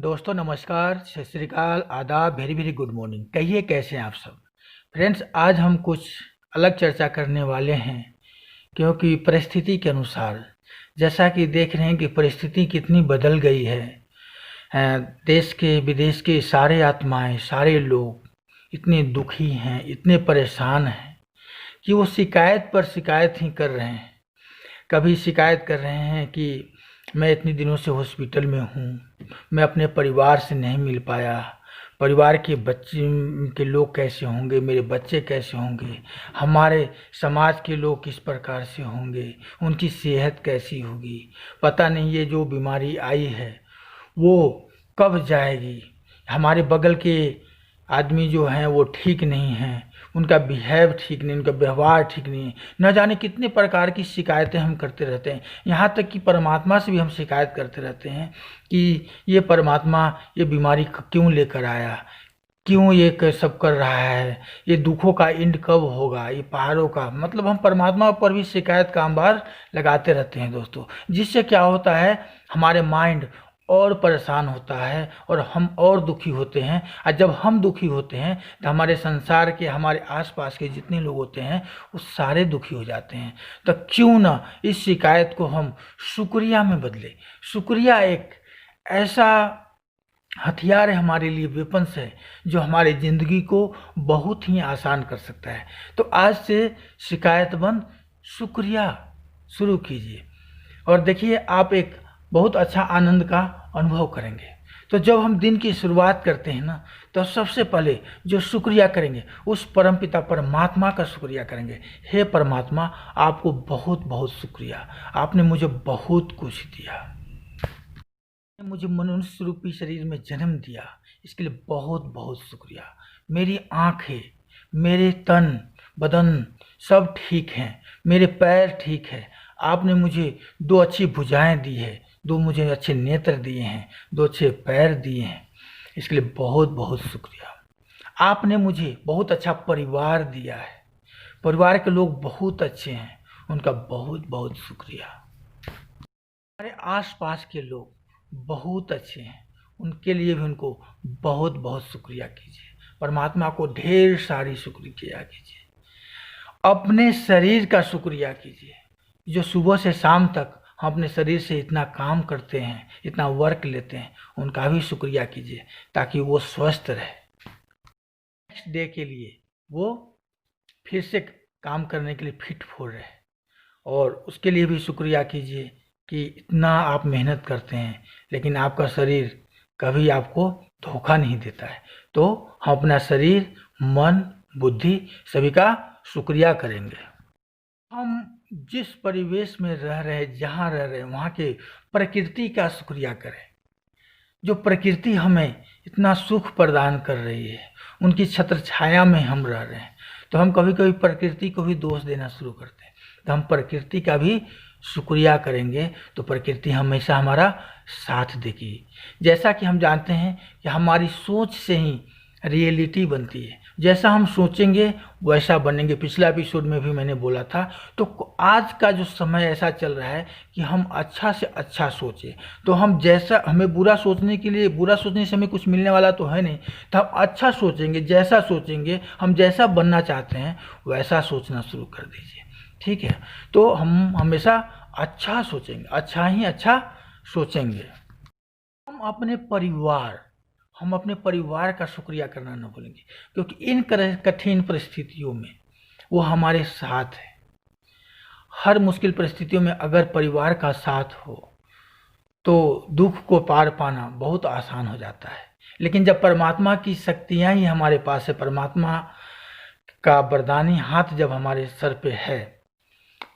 दोस्तों नमस्कार, सत श्री अकाल, आदाब, वेरी वेरी गुड मॉर्निंग। कहिए कैसे हैं आप सब। फ्रेंड्स, आज हम कुछ अलग चर्चा करने वाले हैं क्योंकि परिस्थिति के अनुसार जैसा कि देख रहे हैं कि परिस्थिति कितनी बदल गई है। देश के विदेश के सारे आत्माएं, सारे लोग इतने दुखी हैं, इतने परेशान हैं कि वो शिकायत पर शिकायत ही कर रहे हैं। कभी शिकायत कर रहे हैं कि मैं इतने दिनों से हॉस्पिटल में हूँ, मैं अपने परिवार से नहीं मिल पाया, परिवार के बच्चे के लोग कैसे होंगे, मेरे बच्चे कैसे होंगे, हमारे समाज के लोग किस प्रकार से होंगे, उनकी सेहत कैसी होगी, पता नहीं ये जो बीमारी आई है वो कब जाएगी। हमारे बगल के आदमी जो हैं वो ठीक नहीं हैं, उनका बिहेव ठीक नहीं, उनका व्यवहार ठीक नहीं है। न जाने कितने प्रकार की शिकायतें हम करते रहते हैं। यहाँ तक कि परमात्मा से भी हम शिकायत करते रहते हैं कि ये परमात्मा ये बीमारी क्यों लेकर आया, क्यों ये सब कर रहा है, ये दुखों का एंड कब होगा, ये पहाड़ों का। मतलब हम परमात्मा पर भी शिकायत का अंबार लगाते रहते हैं दोस्तों। जिससे क्या होता है, हमारे माइंड और परेशान होता है और हम और दुखी होते हैं। और जब हम दुखी होते हैं तो हमारे संसार के, हमारे आसपास के जितने लोग होते हैं वो सारे दुखी हो जाते हैं। तो क्यों ना इस शिकायत को हम शुक्रिया में बदले। शुक्रिया एक ऐसा हथियार है हमारे लिए, वेपन्स है, जो हमारी ज़िंदगी को बहुत ही आसान कर सकता है। तो आज से शिकायत बंद, शुक्रिया शुरू कीजिए और देखिए आप एक बहुत अच्छा आनंद का अनुभव करेंगे। तो जब हम दिन की शुरुआत करते हैं ना, तो सबसे पहले जो शुक्रिया करेंगे उस परमपिता परमात्मा का शुक्रिया करेंगे। हे परमात्मा, आपको बहुत बहुत शुक्रिया, आपने मुझे बहुत कुछ दिया, मुझे मनुष्य रूपी शरीर में जन्म दिया, इसके लिए बहुत बहुत शुक्रिया। मेरी आँखें, मेरे तन बदन सब ठीक हैं, मेरे पैर ठीक है, आपने मुझे दो अच्छी भुजाएं दी है, दो मुझे अच्छे नेत्र दिए हैं, दो अच्छे पैर दिए हैं, इसके लिए बहुत बहुत शुक्रिया। आपने मुझे बहुत अच्छा परिवार दिया है, परिवार के लोग बहुत अच्छे हैं, उनका बहुत बहुत शुक्रिया। हमारे आसपास के लोग बहुत अच्छे हैं, उनके लिए भी उनको बहुत बहुत शुक्रिया कीजिए। परमात्मा को ढेर सारी शुक्रिया कीजिए। अपने शरीर का शुक्रिया कीजिए, जो सुबह से शाम तक हम अपने शरीर से इतना काम करते हैं, इतना वर्क लेते हैं, उनका भी शुक्रिया कीजिए ताकि वो स्वस्थ रहे। नेक्स्ट डे के लिए वो फिर से काम करने के लिए फिट हो रहे, और उसके लिए भी शुक्रिया कीजिए कि इतना आप मेहनत करते हैं लेकिन आपका शरीर कभी आपको धोखा नहीं देता है। तो हम अपना शरीर, मन, बुद्धि सभी का शुक्रिया करेंगे। हम जिस परिवेश में रह रहे हैं, जहाँ रह रहे हैं, वहाँ के प्रकृति का शुक्रिया करें। जो प्रकृति हमें इतना सुख प्रदान कर रही है, उनकी छत्र छाया में हम रह रहे हैं, तो हम कभी कभी प्रकृति को भी दोष देना शुरू करते हैं। तो हम प्रकृति का भी शुक्रिया करेंगे तो प्रकृति हमेशा हमारा साथ देगी। जैसा कि हम जानते हैं कि हमारी सोच से ही रियलिटी बनती है, जैसा हम सोचेंगे वैसा बनेंगे। पिछला एपिसोड में भी मैंने बोला था। तो आज का जो समय ऐसा चल रहा है कि हम अच्छा से अच्छा सोचें। तो हम जैसा, हमें बुरा सोचने के लिए, बुरा सोचने से हमें कुछ मिलने वाला तो है नहीं, तो हम अच्छा सोचेंगे, जैसा सोचेंगे, हम जैसा बनना चाहते हैं वैसा सोचना शुरू कर दीजिए, ठीक है। तो हम हमेशा अच्छा सोचेंगे, अच्छा ही अच्छा सोचेंगे। हम अपने परिवार का शुक्रिया करना न भूलेंगे, क्योंकि इन कठिन परिस्थितियों में वो हमारे साथ है। हर मुश्किल परिस्थितियों में अगर परिवार का साथ हो तो दुख को पार पाना बहुत आसान हो जाता है। लेकिन जब परमात्मा की शक्तियाँ ही हमारे पास है, परमात्मा का वरदानी हाथ जब हमारे सर पे है,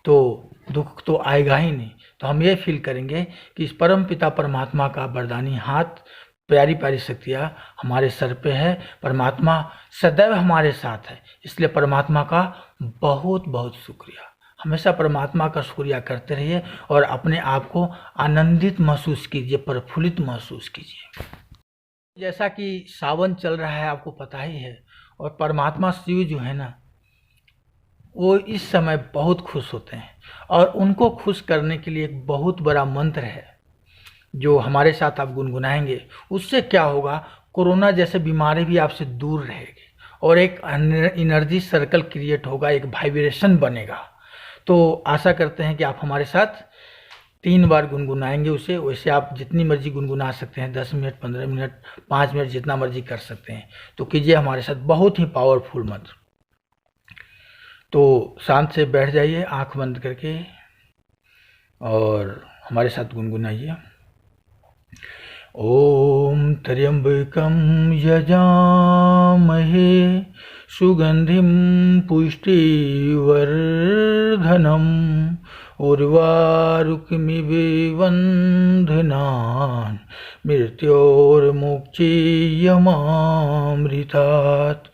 तो दुख तो आएगा ही नहीं। तो हम ये फील करेंगे कि इस परम पिता परमात्मा का वरदानी हाथ, प्यारी प्यारी शक्तियाँ हमारे सर पे है, परमात्मा सदैव हमारे साथ है। इसलिए परमात्मा का बहुत बहुत शुक्रिया। हमेशा परमात्मा का शुक्रिया करते रहिए और अपने आप को आनंदित महसूस कीजिए, प्रफुल्लित महसूस कीजिए। जैसा कि सावन चल रहा है, आपको पता ही है, और परमात्मा शिव जो है ना, वो इस समय बहुत खुश होते हैं और उनको खुश करने के लिए एक बहुत बड़ा मंत्र है जो हमारे साथ आप गुनगुनाएंगे, उससे क्या होगा, कोरोना जैसे बीमारी भी आपसे दूर रहेगी और एक एनर्जी सर्कल क्रिएट होगा, एक वाइब्रेशन बनेगा। तो आशा करते हैं कि आप हमारे साथ 3 बार गुनगुनाएंगे उसे। वैसे आप जितनी मर्जी गुनगुना सकते हैं, 10 मिनट, 15 मिनट, 5 मिनट, जितना मर्जी कर सकते हैं। तो कीजिए हमारे साथ, बहुत ही पावरफुल मंत्र। तो शांत से बैठ जाइए आंख बंद करके और हमारे साथ गुनगुनाइए। ओम त्र्यंबकं यजामहे सुगंधिं पुष्टिवर्धनम् उर्वारुकमिव बन्धनान् मृत्योर्मुक्षीयमामृतात्।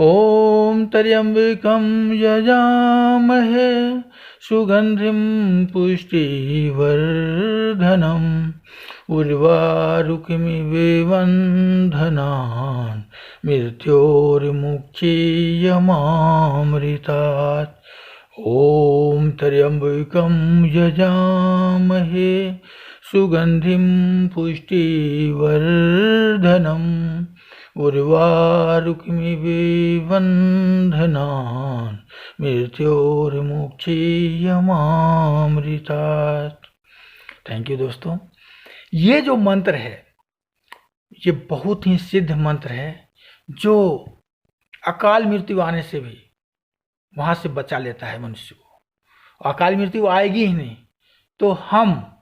ओम त्र्यंबकं यजामहे सुगंधिं पुष्टिवर्धनम् उर्वारुकमिव बन्धनान् मृत्योर्मुक्षीयमामृतात्। ओम त्र्यंबकं यजामहे सुगंधिं पुष्टिवर्धनम् उर्वारुकमिव बन्धनान् मृत्योर्मुक्षीयमामृतात्। थैंक यू दोस्तों। ये जो मंत्र है, ये बहुत ही सिद्ध मंत्र है, जो अकाल मृत्यु आने से भी वहाँ से बचा लेता है मनुष्य को। अकाल मृत्यु आएगी ही नहीं तो हम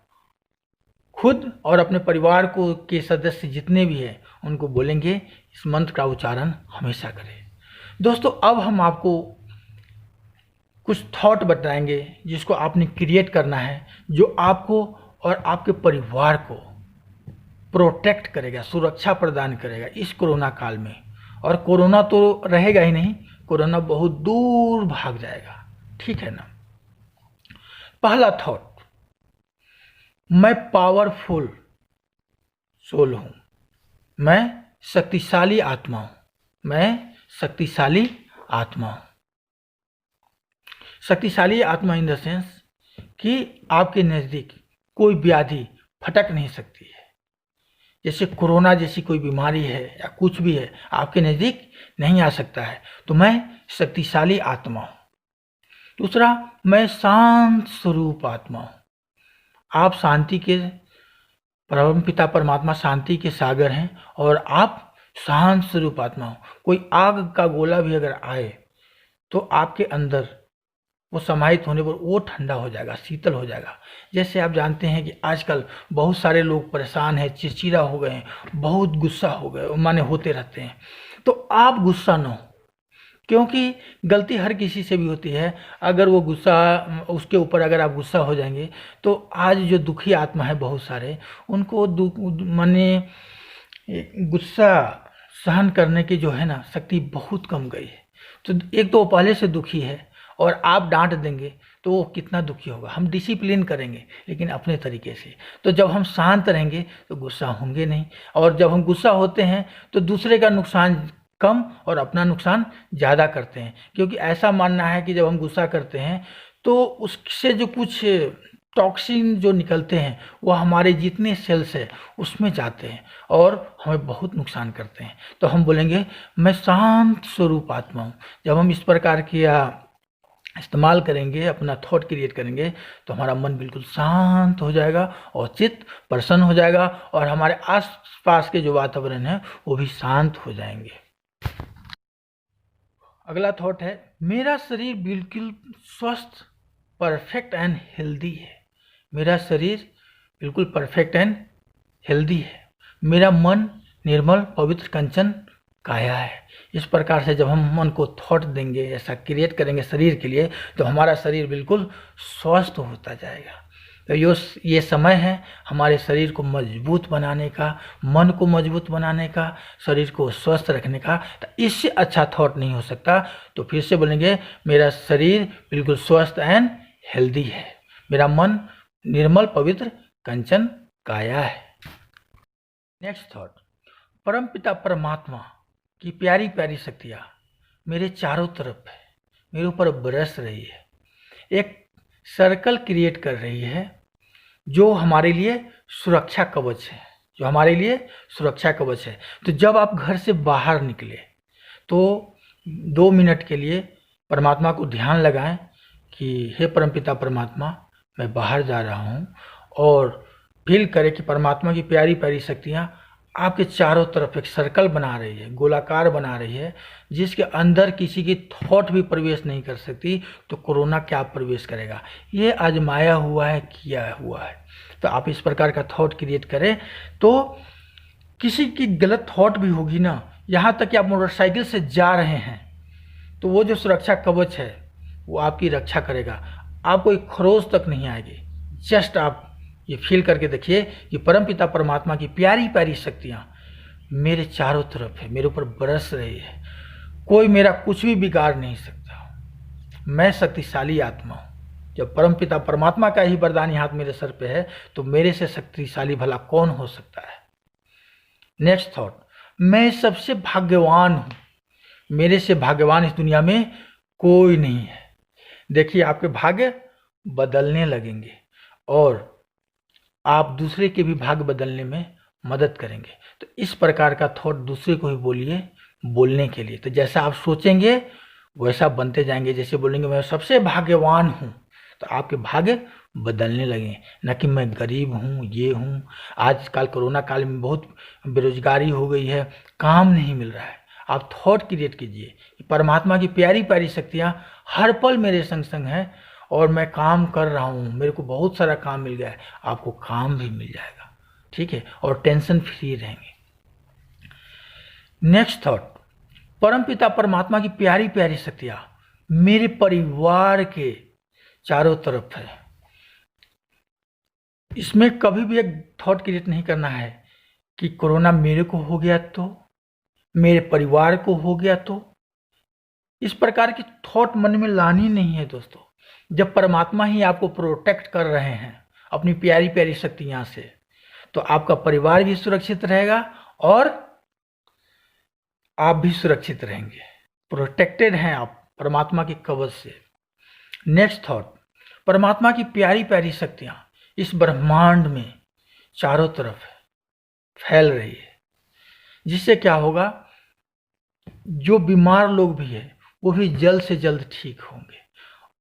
खुद और अपने परिवार को के सदस्य जितने भी हैं उनको बोलेंगे इस मंत्र का उच्चारण हमेशा करें। दोस्तों, अब हम आपको कुछ थॉट बताएंगे जिसको आपने क्रिएट करना है, जो आपको और आपके परिवार को प्रोटेक्ट करेगा, सुरक्षा प्रदान करेगा इस कोरोना काल में। और कोरोना तो रहेगा ही नहीं, कोरोना बहुत दूर भाग जाएगा, ठीक है ना। पहला थॉट, मैं पावरफुल सोल हूं, मैं शक्तिशाली आत्मा हूं, मैं शक्तिशाली आत्मा हूं। शक्तिशाली आत्मा इन द सेंस कि आपके नज़दीक कोई व्याधि फटक नहीं सकती है। जैसे कोरोना जैसी कोई बीमारी है या कुछ भी है, आपके नज़दीक नहीं आ सकता है। तो मैं शक्तिशाली आत्मा हूँ। दूसरा, मैं शांत स्वरूप आत्मा हूँ। आप शांति के परम पिता परमात्मा शांति के सागर हैं और आप शांत स्वरूप आत्मा हो। कोई आग का गोला भी अगर आए तो आपके अंदर वो समाहित होने पर वो ठंडा हो जाएगा, शीतल हो जाएगा। जैसे आप जानते हैं कि आजकल बहुत सारे लोग परेशान हैं, चिड़चिड़ा हो गए हैं, बहुत गुस्सा हो गए, माने होते रहते हैं। तो आप गुस्सा न हो, क्योंकि गलती हर किसी से भी होती है। अगर वो गुस्सा, उसके ऊपर अगर आप गुस्सा हो जाएंगे तो आज जो दुखी आत्मा है बहुत सारे, उनको माने गुस्सा सहन करने की जो है ना शक्ति बहुत कम गई है। तो एक तो वो पहले से दुखी है और आप डांट देंगे तो वो कितना दुखी होगा। हम डिसिप्लिन करेंगे लेकिन अपने तरीके से। तो जब हम शांत रहेंगे तो गुस्सा होंगे नहीं, और जब हम गुस्सा होते हैं तो दूसरे का नुकसान कम और अपना नुकसान ज़्यादा करते हैं। क्योंकि ऐसा मानना है कि जब हम गुस्सा करते हैं तो उससे जो कुछ टॉक्सिन जो निकलते हैं वो हमारे जितने सेल्स हैं उसमें जाते हैं और हमें बहुत नुकसान करते हैं। तो हम बोलेंगे मैं शांत स्वरूप आत्मा हूँ। जब हम इस प्रकार किया इस्तेमाल करेंगे, अपना थॉट क्रिएट करेंगे, तो हमारा मन बिल्कुल शांत हो जाएगा और चित्त प्रसन्न हो जाएगा और हमारे आसपास के जो वातावरण है वो भी शांत हो जाएंगे। अगला थॉट है, मेरा शरीर बिल्कुल स्वस्थ, परफेक्ट एंड हेल्दी है। मेरा शरीर बिल्कुल परफेक्ट एंड हेल्दी है। मेरा मन निर्मल पवित्र कंचन काया है। इस प्रकार से जब हम मन को थॉट देंगे, ऐसा क्रिएट करेंगे शरीर के लिए, तो हमारा शरीर बिल्कुल स्वस्थ होता जाएगा। तो ये समय है हमारे शरीर को मजबूत बनाने का, मन को मजबूत बनाने का, शरीर को स्वस्थ रखने का। तो इससे अच्छा थॉट नहीं हो सकता। तो फिर से बोलेंगे, मेरा शरीर बिल्कुल स्वस्थ एंड हेल्दी है। मेरा मन निर्मल पवित्र कंचन काया है। नेक्स्ट थॉट, परम पिता परमात्मा की प्यारी प्यारी शक्तियाँ मेरे चारों तरफ है, मेरे ऊपर बरस रही है, एक सर्कल क्रिएट कर रही है जो हमारे लिए सुरक्षा कवच है, जो हमारे लिए सुरक्षा कवच है। तो जब आप घर से बाहर निकले तो 2 मिनट के लिए परमात्मा को ध्यान लगाएं कि हे परमपिता परमात्मा, मैं बाहर जा रहा हूँ, और फील करें कि परमात्मा की प्यारी प्यारी शक्तियाँ आपके चारों तरफ एक सर्कल बना रही है, गोलाकार बना रही है, जिसके अंदर किसी की थॉट भी प्रवेश नहीं कर सकती। तो कोरोना क्या प्रवेश करेगा? ये आजमाया हुआ है, किया हुआ है। तो आप इस प्रकार का थॉट क्रिएट करें तो किसी की गलत थॉट भी होगी ना, यहाँ तक कि आप मोटरसाइकिल से जा रहे हैं तो वो जो सुरक्षा कवच है वो आपकी रक्षा करेगा, आपको एक खरोच तक नहीं आएगी। जस्ट आप ये फील करके देखिए कि परमपिता परमात्मा की प्यारी प्यारी शक्तियाँ मेरे चारों तरफ है, मेरे ऊपर बरस रही है, कोई मेरा कुछ भी बिगाड़ नहीं सकता। मैं शक्तिशाली आत्मा हूँ। जब परमपिता परमात्मा का ही वरदानी हाथ मेरे सर पे है तो मेरे से शक्तिशाली भला कौन हो सकता है? नेक्स्ट थॉट, मैं सबसे भाग्यवान हूँ, मेरे से भाग्यवान इस दुनिया में कोई नहीं है। देखिए आपके भाग्य बदलने लगेंगे और आप दूसरे के भी भाग्य बदलने में मदद करेंगे। तो इस प्रकार का थॉट दूसरे को भी बोलिए बोलने के लिए। तो जैसा आप सोचेंगे वैसा बनते जाएंगे। जैसे बोलेंगे मैं सबसे भाग्यवान हूँ तो आपके भाग्य बदलने लगे, न कि मैं गरीब हूँ, ये हूँ। आजकल कोरोना काल में बहुत बेरोजगारी हो गई है, काम नहीं मिल रहा है। आप थॉट क्रिएट कीजिए कि परमात्मा की प्यारी प्यारी शक्तियाँ हर पल मेरे संग संग हैं और मैं काम कर रहा हूँ, मेरे को बहुत सारा काम मिल गया है। आपको काम भी मिल जाएगा, ठीक है, और टेंशन फ्री रहेंगे। नेक्स्ट थॉट, परमपिता परमात्मा की प्यारी प्यारी शक्तियाँ मेरे परिवार के चारों तरफ है। इसमें कभी भी एक थॉट क्रिएट नहीं करना है कि कोरोना मेरे को हो गया तो, मेरे परिवार को हो गया तो। इस प्रकार की थॉट मन में लानी नहीं है दोस्तों। जब परमात्मा ही आपको प्रोटेक्ट कर रहे हैं अपनी प्यारी प्यारी शक्तियां से, तो आपका परिवार भी सुरक्षित रहेगा और आप भी सुरक्षित रहेंगे। प्रोटेक्टेड हैं आप परमात्मा के कवच से। नेक्स्ट थॉट, परमात्मा की प्यारी प्यारी शक्तियां इस ब्रह्मांड में चारों तरफ फैल रही है, जिससे क्या होगा, जो बीमार लोग भी है वो भी जल्द से जल्द ठीक होंगे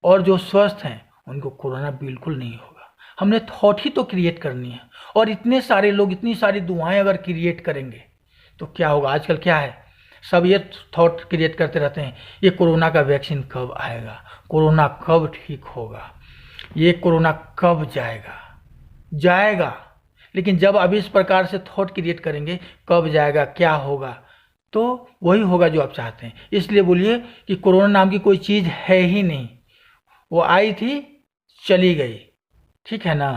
और जो स्वस्थ हैं उनको कोरोना बिल्कुल नहीं होगा। हमने थॉट ही तो क्रिएट करनी है, और इतने सारे लोग इतनी सारी दुआएं अगर क्रिएट करेंगे तो क्या होगा। आजकल क्या है, सब ये थॉट क्रिएट करते रहते हैं, ये कोरोना का वैक्सीन कब आएगा, कोरोना कब ठीक होगा, ये कोरोना कब जाएगा। लेकिन जब अब इस प्रकार से थॉट क्रिएट करेंगे कब जाएगा, क्या होगा, तो वही होगा जो आप चाहते हैं। इसलिए बोलिए कि कोरोना नाम की कोई चीज़ है ही नहीं, वो आई थी चली गई, ठीक है ना।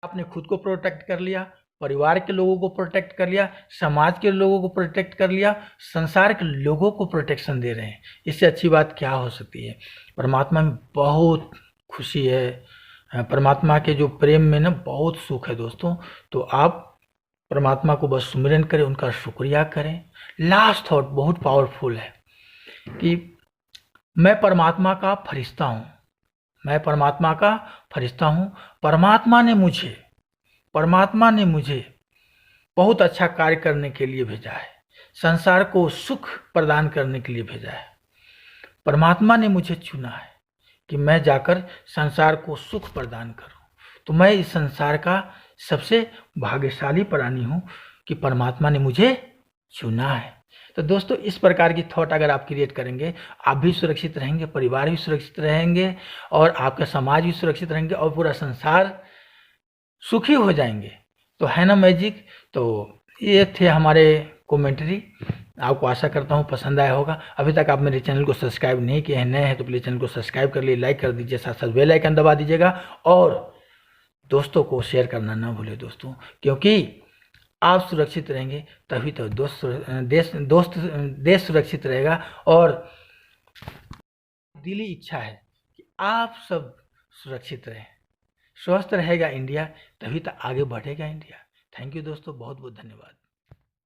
आपने खुद को प्रोटेक्ट कर लिया, परिवार के लोगों को प्रोटेक्ट कर लिया, समाज के लोगों को प्रोटेक्ट कर लिया, संसार के लोगों को प्रोटेक्शन दे रहे हैं। इससे अच्छी बात क्या हो सकती है। परमात्मा में बहुत खुशी है, परमात्मा के जो प्रेम में ना बहुत सुख है दोस्तों। तो आप परमात्मा को बस सुमिरन करें, उनका शुक्रिया करें। लास्ट थॉट बहुत पावरफुल है कि मैं परमात्मा का फरिश्ता हूँ, मैं परमात्मा का फरिश्ता हूँ। परमात्मा ने मुझे बहुत अच्छा कार्य करने के लिए भेजा है, संसार को सुख प्रदान करने के लिए भेजा है। परमात्मा ने मुझे चुना है कि मैं जाकर संसार को सुख प्रदान करूं। तो मैं इस संसार का सबसे भाग्यशाली प्राणी हूं कि परमात्मा ने मुझे चुना है। तो दोस्तों इस प्रकार की थॉट अगर आप क्रिएट करेंगे, आप भी सुरक्षित रहेंगे, परिवार भी सुरक्षित रहेंगे और आपका समाज भी सुरक्षित रहेंगे और पूरा संसार सुखी हो जाएंगे। तो है ना मैजिक। तो ये थे हमारे कमेंट्री। आपको आशा करता हूँ पसंद आया होगा। अभी तक आप मेरे चैनल को सब्सक्राइब नहीं किए हैं, नए हैं तो प्लीज़ चैनल को सब्सक्राइब कर लिए, लाइक कर दीजिए, साथ साथ बेल आइकन दबा दीजिएगा और दोस्तों को शेयर करना ना भूले दोस्तों, क्योंकि आप सुरक्षित रहेंगे तभी तो देश सुरक्षित रहेगा। और दिली इच्छा है कि आप सब सुरक्षित रहें, स्वस्थ रहेगा इंडिया तभी तो आगे बढ़ेगा इंडिया। थैंक यू दोस्तों, बहुत बहुत धन्यवाद।